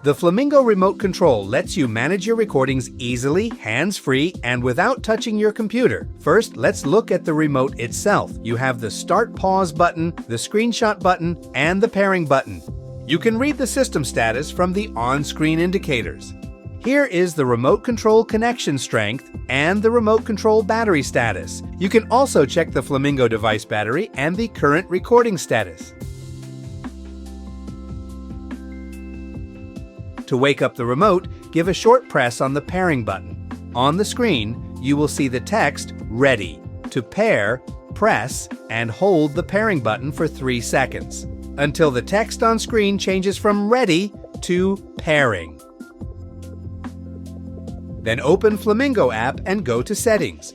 The Flamingo remote control lets you manage your recordings easily, hands-free, and without touching your computer. First, let's look at the remote itself. You have the Start Pause button, the Screenshot button, and the Pairing button. You can read the system status from the on-screen indicators. Here is the remote control connection strength and the remote control battery status. You can also check the Flamingo device battery and the current recording status. To wake up the remote, give a short press on the pairing button. On the screen, you will see the text "Ready." To pair, press and hold the pairing button for 3 seconds until the text on screen changes from "Ready" to "Pairing." Then open Flamingo app and go to Settings.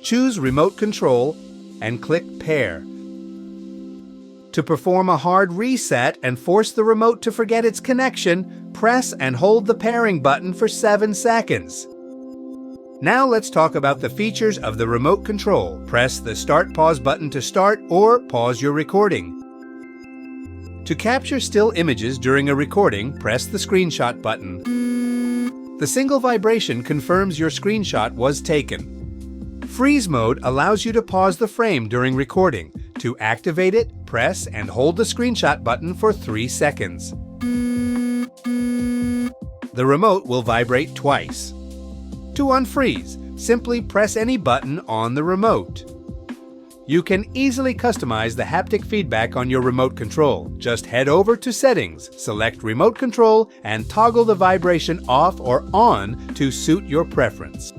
Choose Remote Control and click Pair. To perform a hard reset and force the remote to forget its connection, press and hold the pairing button for 7 seconds. Now let's talk about the features of the remote control. Press the Start Pause button to start or pause your recording. To capture still images during a recording, press the Screenshot button. The single vibration confirms your screenshot was taken. Freeze mode allows you to pause the frame during recording. To activate it, press and hold the Screenshot button for 3 seconds. The remote will vibrate twice. To unfreeze, simply press any button on the remote. You can easily customize the haptic feedback on your remote control. Just head over to Settings, select Remote Control, and toggle the vibration off or on to suit your preference.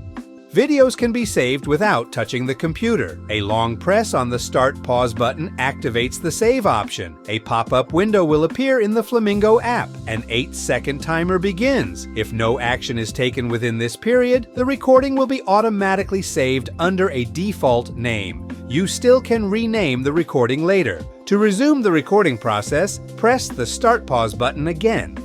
Videos can be saved without touching the computer. A long press on the Start Pause button activates the save option. A pop-up window will appear in the Flamingo app. An 8-second timer begins. If no action is taken within this period, the recording will be automatically saved under a default name. You still can rename the recording later. To resume the recording process, press the Start Pause button again.